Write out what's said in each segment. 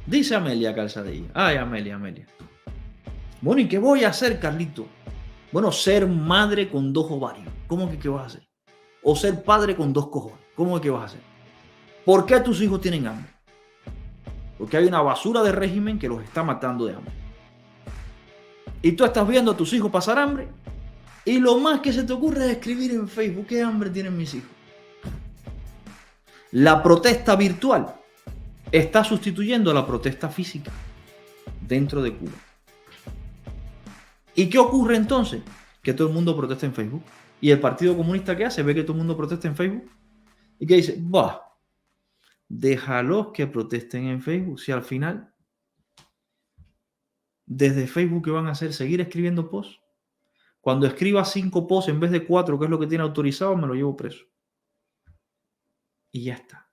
Dice Amelia Calzadilla. Ay, Amelia, Amelia. Bueno, ¿y qué voy a hacer, Carlito? Bueno, ser madre con 2 ovarios. ¿Cómo que qué vas a hacer? O ser padre con 2 cojones. ¿Cómo que vas a hacer? ¿Por qué tus hijos tienen hambre? Porque hay una basura de régimen que los está matando de hambre. Y tú estás viendo a tus hijos pasar hambre y lo más que se te ocurre es escribir en Facebook qué hambre tienen mis hijos. La protesta virtual está sustituyendo a la protesta física dentro de Cuba. ¿Y qué ocurre entonces? Que todo el mundo protesta en Facebook. ¿Y el Partido Comunista qué hace? Ve que todo el mundo protesta en Facebook. ¿Y qué dice? Bah, déjalos que protesten en Facebook. Si al final, desde Facebook, ¿qué van a hacer? ¿Seguir escribiendo posts? Cuando escriba 5 posts en vez de 4, que es lo que tiene autorizado, me lo llevo preso. Y ya está.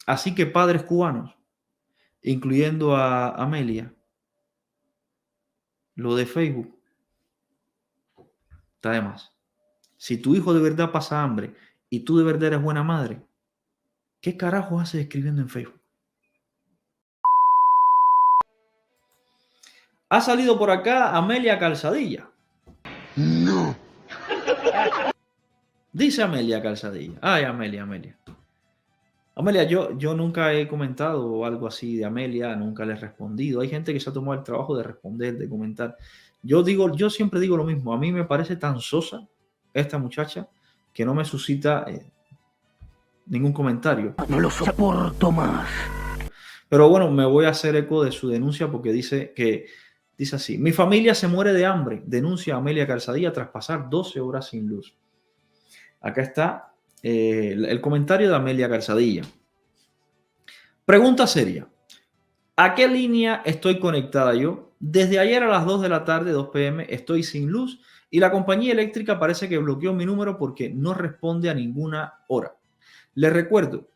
Así que padres cubanos, incluyendo a Amelia, lo de Facebook está de más. Si tu hijo de verdad pasa hambre y tú de verdad eres buena madre, ¿qué carajo haces escribiendo en Facebook? Ha salido por acá Amelia Calzadilla. No. Dice Amelia Calzadilla. Ay, Amelia, Amelia. Amelia, yo nunca he comentado algo así de Amelia, nunca le he respondido. Hay gente que se ha tomado el trabajo de responder, de comentar. Yo siempre digo lo mismo. A mí me parece tan sosa esta muchacha que no me suscita ningún comentario. No lo soporto más. Pero bueno, me voy a hacer eco de su denuncia porque dice así: mi familia se muere de hambre, denuncia Amelia Calzadilla tras pasar 12 horas sin luz. Acá está el comentario de Amelia Calzadilla. Pregunta seria. ¿A qué línea estoy conectada yo? Desde ayer a las 2 de la tarde, 2 p.m., estoy sin luz y la compañía eléctrica parece que bloqueó mi número porque no responde a ninguna hora. Les recuerdo,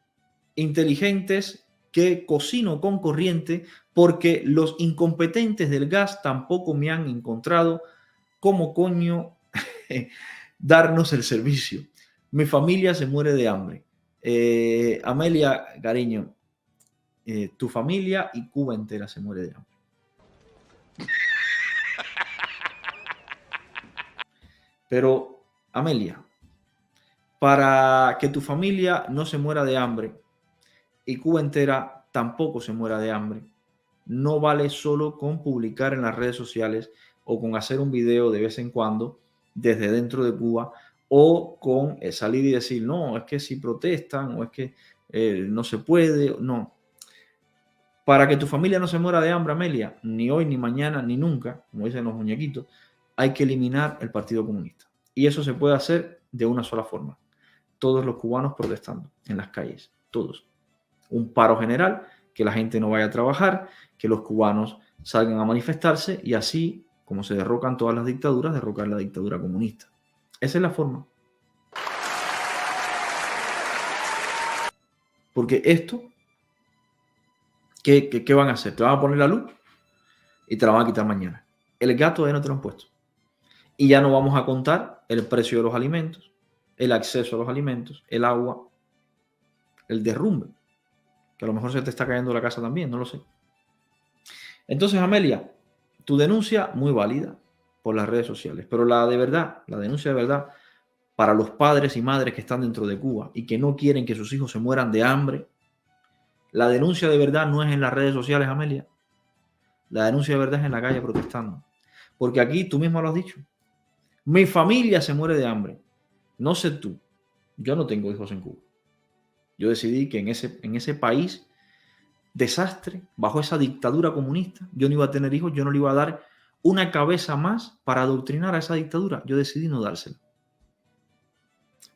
inteligentes, que cocino con corriente porque los incompetentes del gas tampoco me han encontrado cómo coño darnos el servicio. Mi familia se muere de hambre. Amelia, cariño, tu familia y Cuba entera se muere de hambre. Pero, Amelia, para que tu familia no se muera de hambre y Cuba entera tampoco se muera de hambre, no vale solo con publicar en las redes sociales o con hacer un video de vez en cuando desde dentro de Cuba o con salir y decir, no, es que si protestan o es que no se puede, no. Para que tu familia no se muera de hambre, Amelia, ni hoy, ni mañana, ni nunca, como dicen los muñequitos, hay que eliminar el Partido Comunista. Y eso se puede hacer de una sola forma. Todos los cubanos protestando en las calles, todos. Un paro general, que la gente no vaya a trabajar, que los cubanos salgan a manifestarse y así, como se derrocan todas las dictaduras, derrocar la dictadura comunista. Esa es la forma. Porque esto, ¿qué van a hacer? Te van a poner la luz y te la van a quitar mañana. El gato ya no te lo han puesto. Y ya no vamos a contar el precio de los alimentos, el acceso a los alimentos, el agua, el derrumbe, que a lo mejor se te está cayendo la casa también, no lo sé. Entonces, Amelia, tu denuncia muy válida por las redes sociales, pero la denuncia de verdad para los padres y madres que están dentro de Cuba y que no quieren que sus hijos se mueran de hambre, la denuncia de verdad no es en las redes sociales, Amelia. La denuncia de verdad es en la calle protestando. Porque aquí tú mismo lo has dicho. Mi familia se muere de hambre. No sé tú. Yo no tengo hijos en Cuba. Yo decidí que en ese país desastre, bajo esa dictadura comunista, yo no iba a tener hijos, yo no le iba a dar una cabeza más para adoctrinar a esa dictadura. Yo decidí no dársela.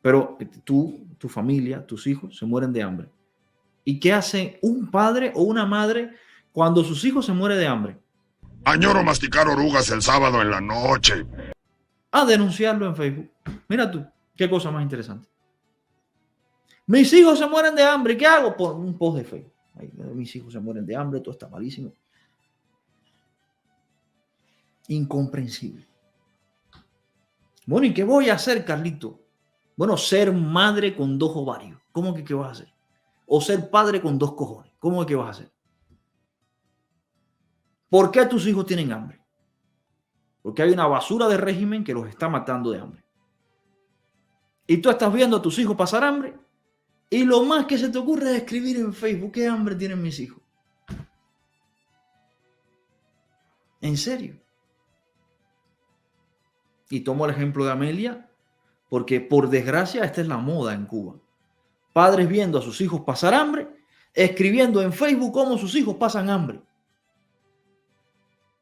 Pero tú, tu familia, tus hijos se mueren de hambre. ¿Y qué hace un padre o una madre cuando sus hijos se mueren de hambre? Añoro masticar orugas el sábado en la noche. A denunciarlo en Facebook. Mira tú, qué cosa más interesante. Mis hijos se mueren de hambre. ¿Qué hago? Por un post de Facebook. Ay, mis hijos se mueren de hambre, todo está malísimo. Incomprensible. Bueno, ¿y qué voy a hacer, Carlito? Bueno, ser madre con 2 ovarios. ¿Cómo que qué vas a hacer? O ser padre con 2 cojones. ¿Cómo es que vas a hacer? ¿Por qué tus hijos tienen hambre? Porque hay una basura de régimen que los está matando de hambre. Y tú estás viendo a tus hijos pasar hambre y lo más que se te ocurre es escribir en Facebook qué hambre tienen mis hijos. ¿En serio? Y tomo el ejemplo de Amelia porque por desgracia esta es la moda en Cuba. Padres viendo a sus hijos pasar hambre, escribiendo en Facebook cómo sus hijos pasan hambre.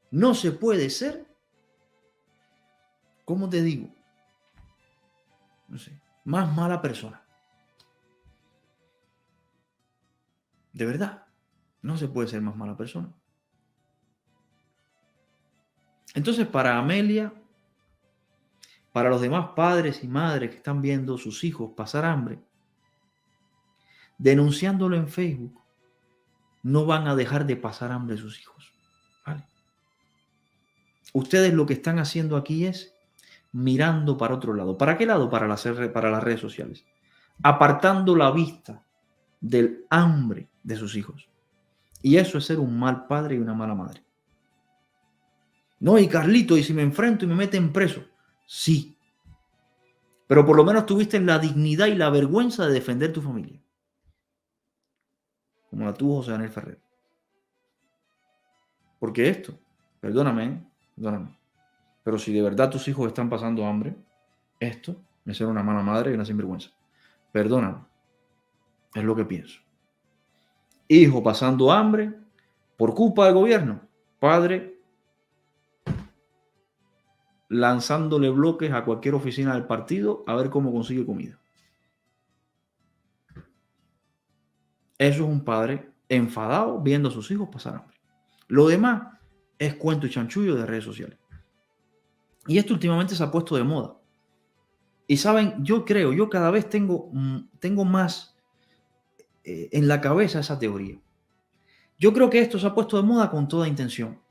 No se puede ser, ¿cómo te digo? No sé, más mala persona. De verdad, no se puede ser más mala persona. Entonces, para Amelia, para los demás padres y madres que están viendo sus hijos pasar hambre, denunciándolo en Facebook, no van a dejar de pasar hambre sus hijos. ¿Vale? Ustedes lo que están haciendo aquí es mirando para otro lado. ¿Para qué lado? Para las redes sociales. Apartando la vista del hambre de sus hijos. Y eso es ser un mal padre y una mala madre. No, y Carlito, ¿y si me enfrento y me meten preso? Sí. Pero por lo menos tuviste la dignidad y la vergüenza de defender tu familia. Como la tuvo José Daniel Ferrer. Porque esto, perdóname, pero si de verdad tus hijos están pasando hambre, esto es ser una mala madre y una sinvergüenza. Perdóname. Es lo que pienso. Hijo pasando hambre por culpa del gobierno. Padre lanzándole bloques a cualquier oficina del partido a ver cómo consigue comida. Eso es un padre enfadado viendo a sus hijos pasar hambre. Lo demás es cuento y chanchullo de redes sociales. Y esto últimamente se ha puesto de moda. Y saben, yo cada vez tengo más en la cabeza esa teoría. Yo creo que esto se ha puesto de moda con toda intención.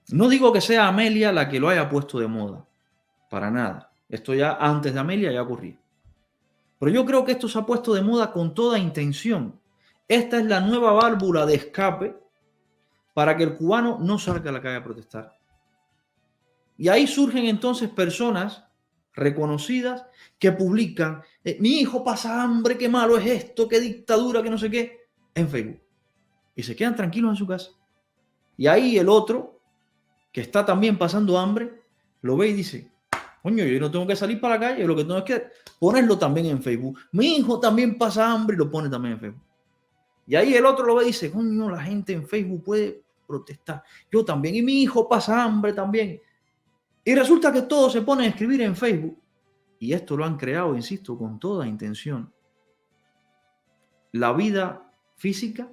No digo que sea Amelia la que lo haya puesto de moda, para nada. Esto ya antes de Amelia ya ocurría. Pero yo creo que esto se ha puesto de moda con toda intención. Esta es la nueva válvula de escape para que el cubano no salga a la calle a protestar. Y ahí surgen entonces personas reconocidas que publican, mi hijo pasa hambre, qué malo es esto, qué dictadura, qué no sé qué, en Facebook. Y se quedan tranquilos en su casa. Y ahí el otro, que está también pasando hambre, lo ve y dice, coño, yo no tengo que salir para la calle, lo que tengo es que ponerlo también en Facebook. Mi hijo también pasa hambre y lo pone también en Facebook. Y ahí el otro lo ve y dice, coño, la gente en Facebook puede protestar. Yo también, y mi hijo pasa hambre también. Y resulta que todos se ponen a escribir en Facebook. Y esto lo han creado, insisto, con toda intención. La vida física,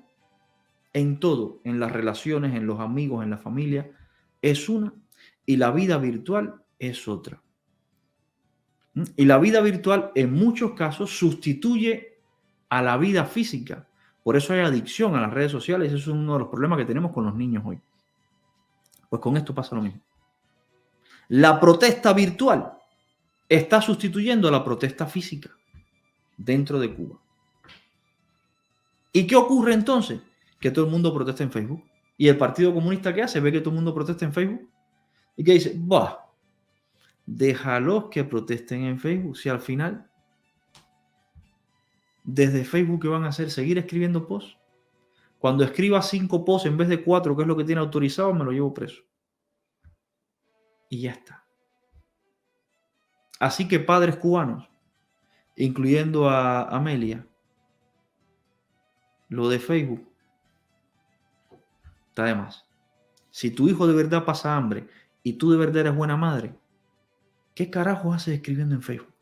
en todo, en las relaciones, en los amigos, en la familia, es una. Y la vida virtual es otra. Y la vida virtual en muchos casos sustituye a la vida física. Por eso hay adicción a las redes sociales. Eso es uno de los problemas que tenemos con los niños hoy. Pues con esto pasa lo mismo. La protesta virtual está sustituyendo a la protesta física dentro de Cuba. ¿Y qué ocurre entonces? Que todo el mundo protesta en Facebook. ¿Y el Partido Comunista qué hace? Ve que todo el mundo protesta en Facebook. ¿Y qué dice? Bah, déjalos que protesten en Facebook. Si al final, desde Facebook, ¿qué van a hacer? ¿Seguir escribiendo posts? Cuando escriba 5 posts en vez de 4, que es lo que tiene autorizado, me lo llevo preso. Y ya está. Así que padres cubanos, incluyendo a Amelia, lo de Facebook está de más. Si tu hijo de verdad pasa hambre y tú de verdad eres buena madre, ¿qué carajo haces escribiendo en Facebook?